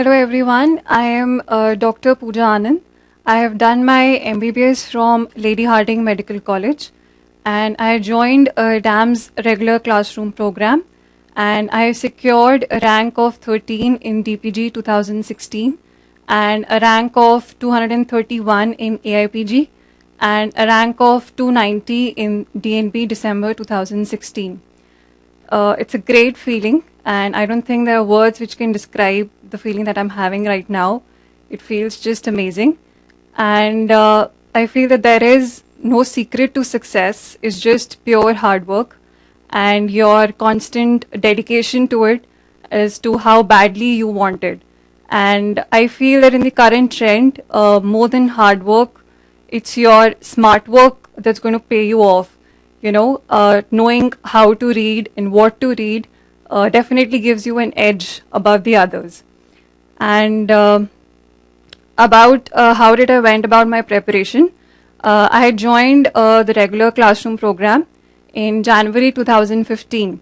Hello everyone, I am Dr. Pooja Anand. I have done my MBBS from Lady Hardinge Medical College and I joined DAM's regular classroom program and I secured a rank of 13 in DPG 2016 and a rank of 231 in AIPG and a rank of 290 in DNB December 2016. It's a great feeling, and I don't think there are words which can describe the feeling that I'm having right now. It feels just amazing. And I feel that there is no secret to success, it's just pure hard work and your constant dedication to it as to how badly you want it. And I feel that in the current trend, more than hard work, it's your smart work that's going to pay you off. Knowing how to read and what to read definitely gives you an edge above the others. And about how did I went about my preparation, I had joined the regular classroom program in January 2015,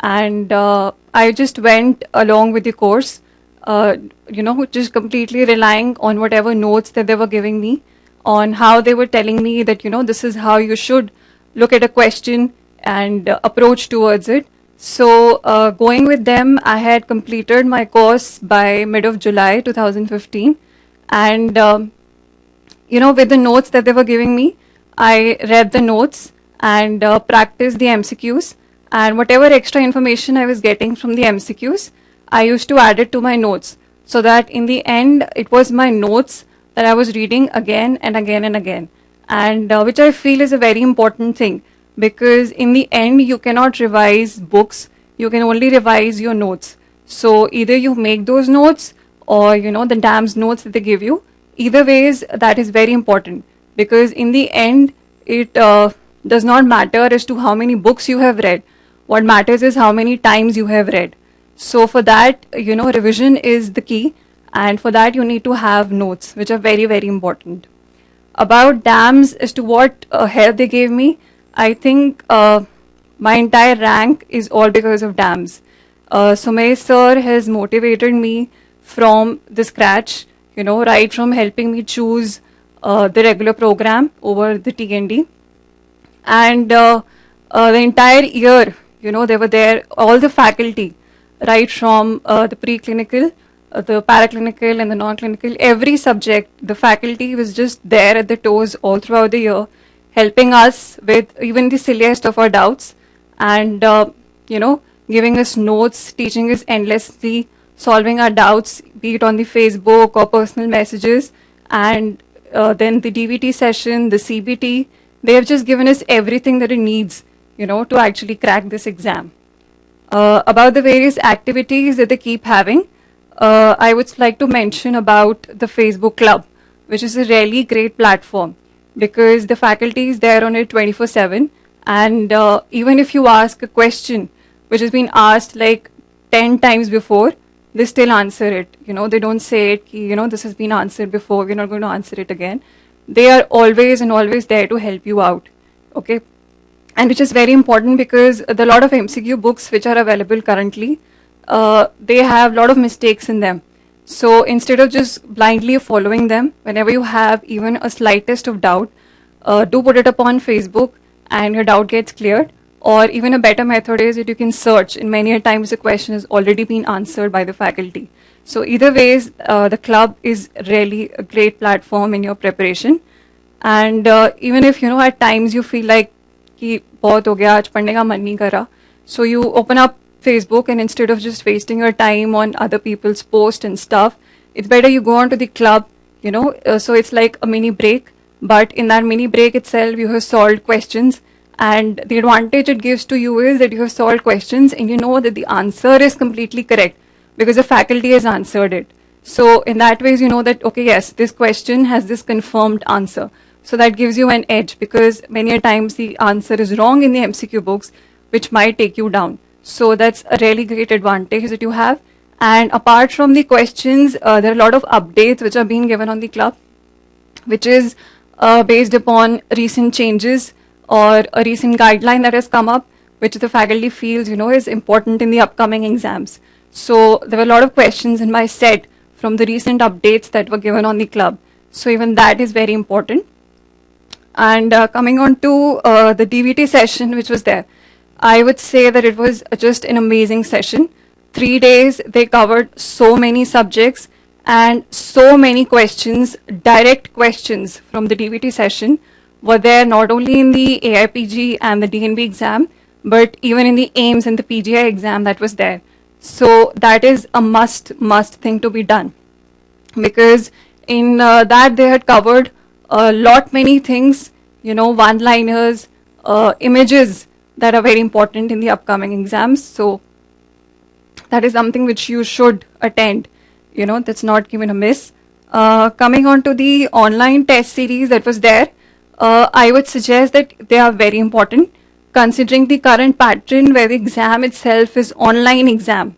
and I just went along with the course, just completely relying on whatever notes that they were giving me, on how they were telling me that, this is how you should look at a question and approach towards it. So going with them, I had completed my course by mid of July 2015. And, with the notes that they were giving me, I read the notes and practiced the MCQs. And whatever extra information I was getting from the MCQs, I used to add it to my notes. So that in the end, it was my notes that I was reading again and again and again. And which I feel is a very important thing, because in the end you cannot revise books, you can only revise your notes. So either you make those notes or the DAM's notes that they give you. Either ways, that is very important, because in the end it does not matter as to how many books you have read. What matters is how many times you have read. So for that, revision is the key, and for that you need to have notes, which are very, very important. About DAMs, as to what help they gave me, I think my entire rank is all because of DAMs. Sumay sir has motivated me from the scratch, right from helping me choose the regular program over the TND. And the entire year, they were there, all the faculty, right from the preclinical, the paraclinical and the non-clinical, every subject, the faculty was just there at the toes all throughout the year, helping us with even the silliest of our doubts and, giving us notes, teaching us endlessly, solving our doubts, be it on the Facebook or personal messages, and then the DVT session, the CBT, they have just given us everything that it needs, to actually crack this exam. About the various activities that they keep having, I would like to mention about the Facebook Club, which is a really great platform because the faculty is there on it 24/7. And even if you ask a question which has been asked like 10 times before, they still answer it. They don't say it, this has been answered before, we're not going to answer it again. They are always and always there to help you out. Okay. And which is very important because the lot of MCQ books which are available currently, they have a lot of mistakes in them. So instead of just blindly following them, whenever you have even a slightest of doubt, do put it upon Facebook and your doubt gets cleared. Or even a better method is that you can search, and many a times the question has already been answered by the faculty. So either ways, the club is really a great platform in your preparation. And even if, at times you feel like कि बहुत हो गया आज पढ़ने का मन नहीं करा, so you open up Facebook and instead of just wasting your time on other people's posts and stuff, it's better you go on to the club, so it's like a mini break, but in that mini break itself you have solved questions, and the advantage it gives to you is that you have solved questions and you know that the answer is completely correct because the faculty has answered it. So in that ways you know that, okay, yes, this question has this confirmed answer. So that gives you an edge because many a times the answer is wrong in the MCQ books, which might take you down. So that's a really great advantage that you have. And apart from the questions, there are a lot of updates which are being given on the club, which is based upon recent changes or a recent guideline that has come up, which the faculty feels, is important in the upcoming exams. So there were a lot of questions in my set from the recent updates that were given on the club. So even that is very important. And coming on to the DVT session, which was there, I would say that it was just an amazing session. 3 days, they covered so many subjects and so many questions, direct questions from the DVT session were there not only in the AIPG and the DNB exam, but even in the AIMS and the PGI exam that was there. So that is a must thing to be done, because in that they had covered a lot many things, one-liners, images that are very important in the upcoming exams. So that is something which you should attend, that's not given a miss. Coming on to the online test series that was there, I would suggest that they are very important, considering the current pattern where the exam itself is online exam.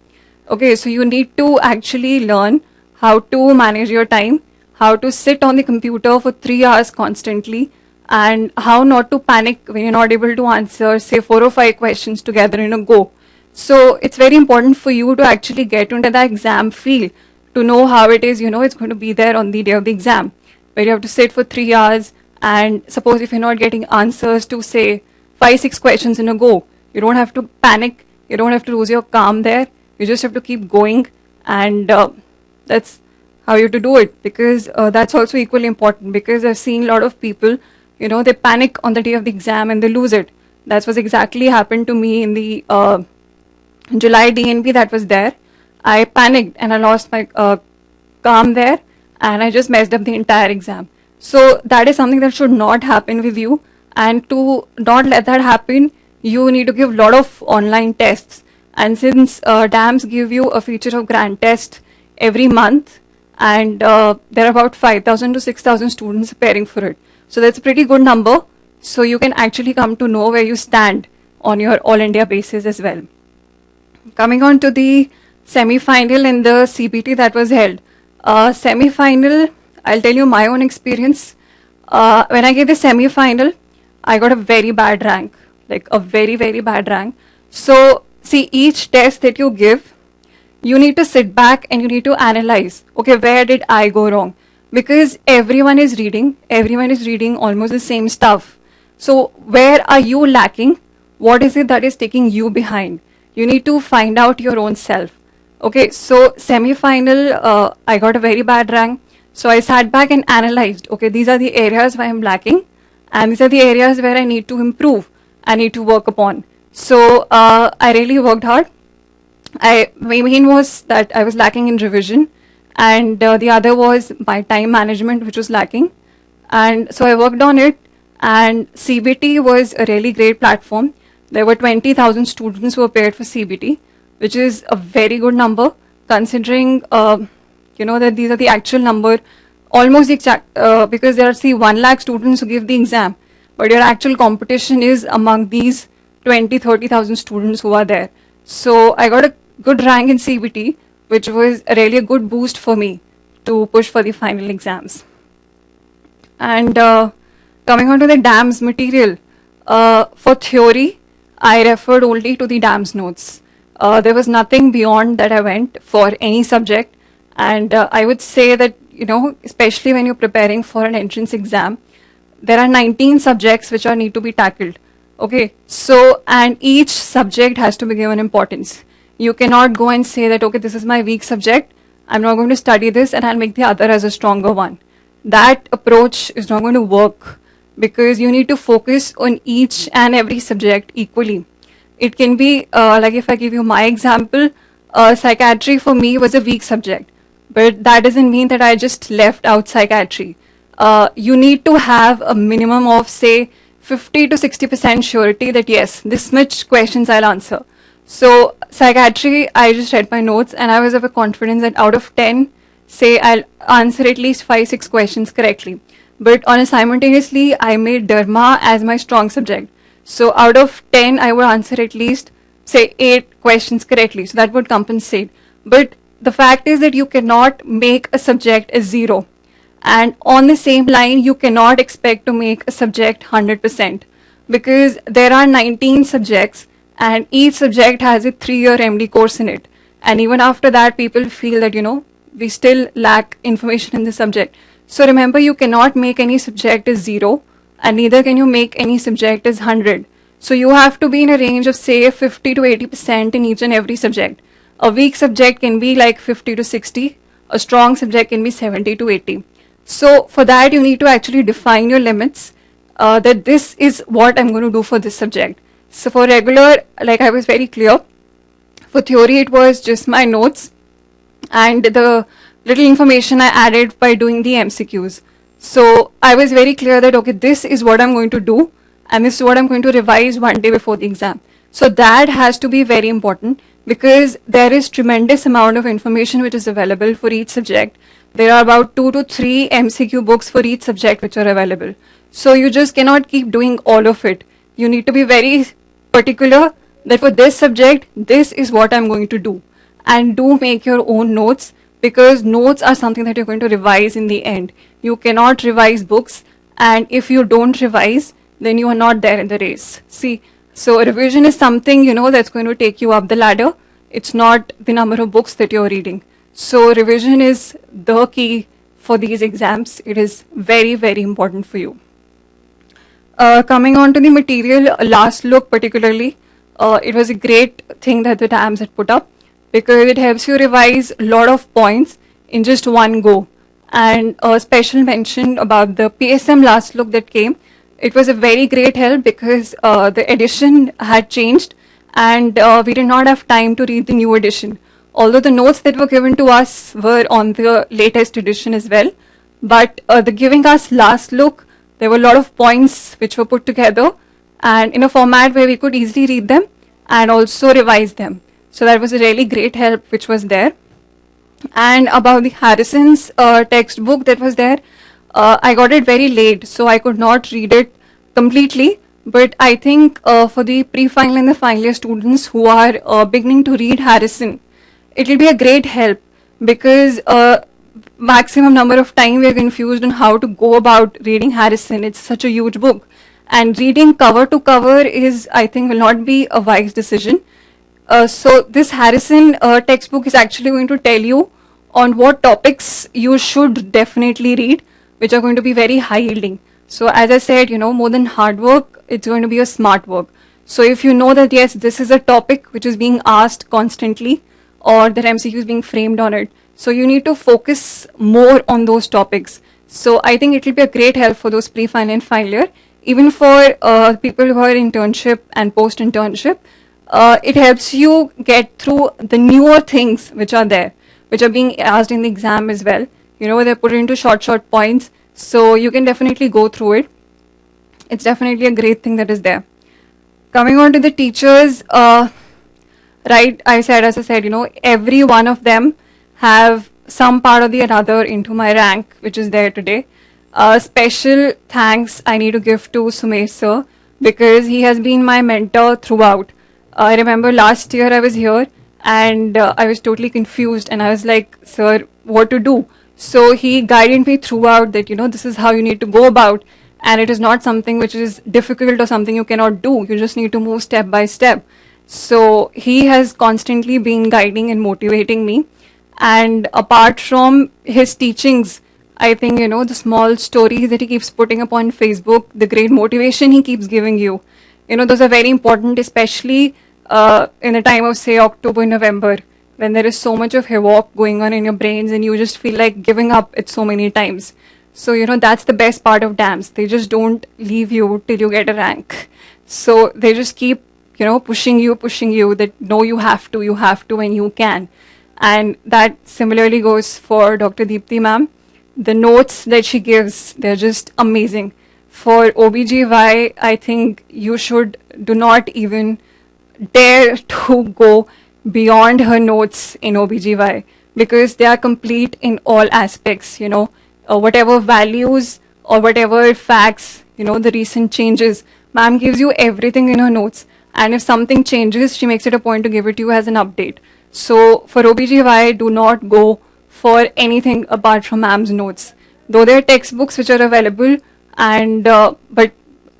Okay, so you need to actually learn how to manage your time, how to sit on the computer for 3 hours constantly, and how not to panic when you're not able to answer, say, 4 or 5 questions together in a go. So it's very important for you to actually get into the exam feel, to know how it is, it's going to be there on the day of the exam, where you have to sit for 3 hours, and suppose if you're not getting answers to, say, 5-6 questions in a go, you don't have to panic, you don't have to lose your calm there, you just have to keep going, and that's how you have to do it, because that's also equally important, because I've seen a lot of people, they panic on the day of the exam and they lose it. That's what exactly happened to me in the July DNP that was there. I panicked and I lost my calm there, and I just messed up the entire exam. So that is something that should not happen with you, and to not let that happen, you need to give a lot of online tests. And since DAMS give you a feature of grand test every month, and there are about 5,000 to 6,000 students preparing for it. So that's a pretty good number. So you can actually come to know where you stand on your all India basis as well. Coming on to the semi-final and the CBT that was held. Semi-final, I'll tell you my own experience. When I gave the semi-final, I got a very bad rank, like a very, very bad rank. So see, each test that you give, you need to sit back and you need to analyze, okay, where did I go wrong? Because everyone is reading almost the same stuff. So where are you lacking? What is it that is taking you behind? You need to find out your own self. Okay, so semi-final, I got a very bad rank. So I sat back and analyzed, okay, these are the areas where I'm lacking, and these are the areas where I need to improve, I need to work upon. So I really worked hard. My main was that I was lacking in revision, and the other was my time management, which was lacking. And so I worked on it, and CBT was a really great platform. There were 20,000 students who appeared for CBT, which is a very good number, considering that these are the actual number, almost exact, because there are 1 lakh students who give the exam, but your actual competition is among these 20-30,000 students who are there. So I got a good rank in CBT, which was really a good boost for me to push for the final exams. And coming on to the DAMS material, for theory, I referred only to the DAMS notes. There was nothing beyond that I went for any subject. And I would say that, especially when you're preparing for an entrance exam, there are 19 subjects which need to be tackled. Okay, so, and each subject has to be given importance. You cannot go and say that, okay, this is my weak subject, I'm not going to study this and I'll make the other as a stronger one. That approach is not going to work, because you need to focus on each and every subject equally. It can be, like if I give you my example, psychiatry for me was a weak subject, but that doesn't mean that I just left out psychiatry. You need to have a minimum of, say, 50 to 60% surety that yes, this much questions I'll answer. So psychiatry, I just read my notes and I was of a confidence that out of 10, say I'll answer at least 5-6 questions correctly. But on a simultaneously, I made Dharma as my strong subject. So out of 10, I would answer at least, say, 8 questions correctly. So that would compensate. But the fact is that you cannot make a subject a 0. And on the same line, you cannot expect to make a subject 100%, because there are 19 subjects and each subject has a 3-year MD course in it. And even after that, people feel that, we still lack information in the subject. So remember, you cannot make any subject as 0, and neither can you make any subject as 100. So you have to be in a range of say 50 to 80% in each and every subject. A weak subject can be like 50 to 60. A strong subject can be 70 to 80. So for that, you need to actually define your limits, that this is what I'm going to do for this subject. So for regular, like I was very clear. For theory, it was just my notes and the little information I added by doing the MCQs. So I was very clear that, okay, this is what I'm going to do, and this is what I'm going to revise one day before the exam. So that has to be very important, because there is tremendous amount of information which is available for each subject. There are about 2 to 3 MCQ books for each subject which are available. So you just cannot keep doing all of it. You need to be very particular that for this subject, this is what I'm going to do. And do make your own notes, because notes are something that you're going to revise in the end. You cannot revise books, and if you don't revise, then you are not there in the race. See, so revision is something, that's going to take you up the ladder. It's not the number of books that you're reading. So revision is the key for these exams. It is very, very important for you. Coming on to the material, last look particularly, it was a great thing that the TAMS had put up, because it helps you revise a lot of points in just one go. And a special mention about the PSM last look that came. It was a very great help, because the edition had changed, and we did not have time to read the new edition. Although the notes that were given to us were on the latest edition as well, but the giving us last look, there were a lot of points which were put together and in a format where we could easily read them and also revise them. So that was a really great help which was there. And about the Harrison's textbook that was there, I got it very late, so I could not read it completely. But I think for the pre-final and the final year students who are beginning to read Harrison, it will be a great help, because maximum number of time we are confused on how to go about reading Harrison. It's such a huge book, and reading cover to cover is, I think, will not be a wise decision. So this Harrison textbook is actually going to tell you on what topics you should definitely read, which are going to be very high yielding. So as I said, more than hard work, it's going to be a smart work. So if you know that, yes, this is a topic which is being asked constantly, or that MCQ is being framed on it, so you need to focus more on those topics. So I think it will be a great help for those pre-final and final year. Even for people who are internship and post-internship, it helps you get through the newer things which are there, which are being asked in the exam as well. They're put into short points, so you can definitely go through it. It's definitely a great thing that is there. Coming on to the teachers, right, as I said, every one of them have some part or the another into my rank, which is there today. Special thanks I need to give to Sumesh sir, because he has been my mentor throughout. I remember last year I was here and I was totally confused, and I was like, sir, what to do? So he guided me throughout that, this is how you need to go about, and it is not something which is difficult or something you cannot do. You just need to move step by step. So he has constantly been guiding and motivating me. And apart from his teachings, I think, the small stories that he keeps putting up on Facebook, the great motivation he keeps giving you, those are very important, especially in the time of, say, October, November, when there is so much of havoc going on in your brains and you just feel like giving up it so many times. So, that's the best part of DAMS. They just don't leave you till you get a rank. So they just keep, pushing you that no, you have to, and you can. And that similarly goes for Dr. Deepthi ma'am. The notes that she gives, they're just amazing. For OBGY, I think you do not even dare to go beyond her notes in OBGY, because they are complete in all aspects, whatever values or whatever facts, the recent changes, ma'am gives you everything in her notes. And if something changes, she makes it a point to give it to you as an update. So for OBGY, do not go for anything apart from ma'am's notes. Though there are textbooks which are available, and but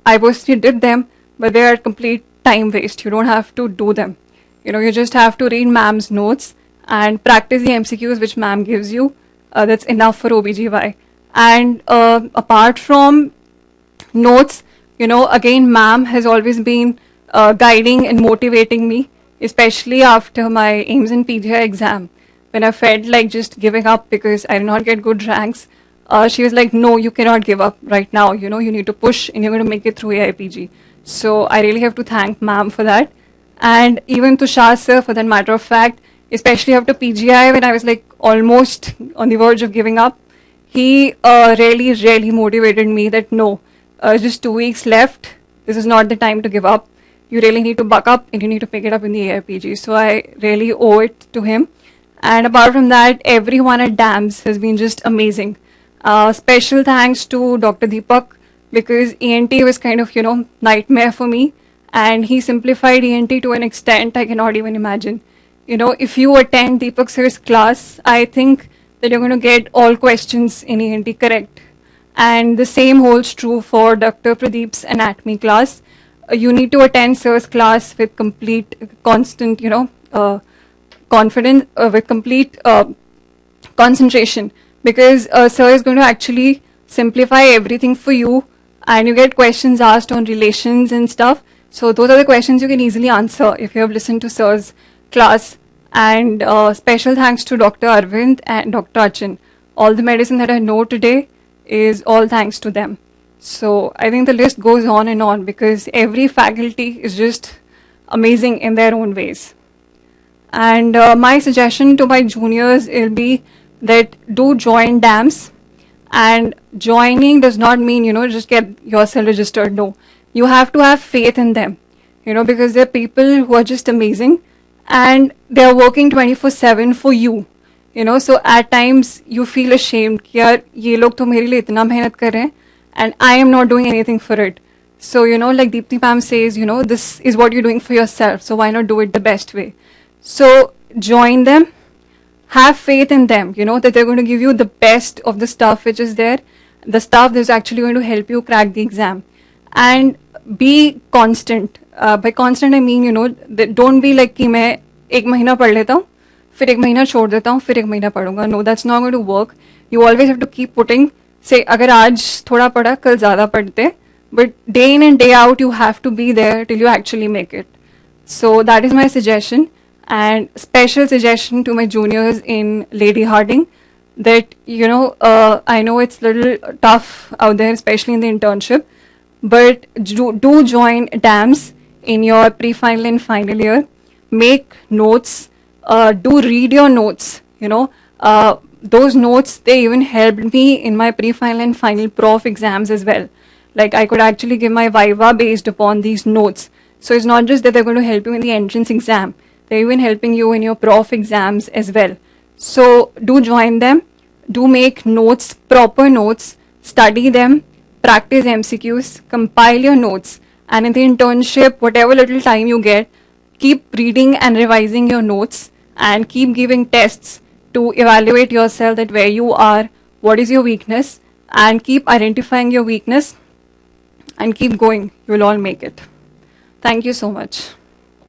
I personally did them, but they are complete time waste. You don't have to do them. You just have to read ma'am's notes and practice the MCQs which ma'am gives you. That's enough for OBGY. And apart from notes, again, ma'am has always been guiding and motivating me, especially after my AIMS and PGI exam. When I felt like just giving up because I did not get good ranks, she was like, no, you cannot give up right now. You need to push and you're going to make it through AIPG. So I really have to thank ma'am for that. And even Tushar sir, for that matter of fact, especially after PGI, when I was like almost on the verge of giving up, he really motivated me that no, just 2 weeks left. This is not the time to give up. You really need to buck up and you need to pick it up in the AIPG. So I really owe it to him. And apart from that, everyone at DAMS has been just amazing. Special thanks to Dr. Deepak, because ENT was kind of, nightmare for me. And he simplified ENT to an extent I cannot even imagine. If you attend Deepak sir's class, I think that you're going to get all questions in ENT correct. And the same holds true for Dr. Pradeep's anatomy class. You need to attend sir's class with complete, constant, confidence, with complete concentration, because sir is going to actually simplify everything for you, and you get questions asked on relations and stuff. So those are the questions you can easily answer if you have listened to sir's class. And special thanks to Dr. Arvind and Dr. Achin. All the medicine that I know today is all thanks to them. So I think the list goes on and on, because every faculty is just amazing in their own ways. And my suggestion to my juniors will be that do join DAMS. And joining does not mean, just get yourself registered. No, you have to have faith in them, because they're people who are just amazing and they're working 24/7 for you. So at times you feel ashamed कि यार ये लोग तो मेरे लिए इतना मेहनत कर रहे हैं and I am not doing anything for it. So, like Deepti ma'am says, this is what you're doing for yourself, so why not do it the best way? So join them, have faith in them, that they're going to give you the best of the stuff which is there, the stuff that's actually going to help you crack the exam. And be constant. By constant I mean, don't be like कि मैं एक महीना पढ़ लेता हूँ, फिर एक महीना छोड़ देता हूँ, फिर एक महीना पढ़ूंगा. No, that's not going to work. You always have to keep putting, say, अगर आज थोड़ा पढ़ा, कल ज़्यादा पढ़ते, but day in and day out you have to be there till you actually make it. So that is my suggestion. And special suggestion to my juniors in Lady Hardinge, that, I know it's a little tough out there, especially in the internship, but do join DAMS in your pre-final and final year. Make notes, do read your notes, those notes, they even helped me in my pre-final and final prof exams as well. Like I could actually give my viva based upon these notes. So it's not just that they're going to help you in the entrance exam, they're even helping you in your prof exams as well. So do join them, do make notes, proper notes, study them, practice MCQs, compile your notes, and in the internship, whatever little time you get, keep reading and revising your notes and keep giving tests to evaluate yourself, that where you are, what is your weakness, and keep identifying your weakness and keep going. You will all make it. Thank you so much.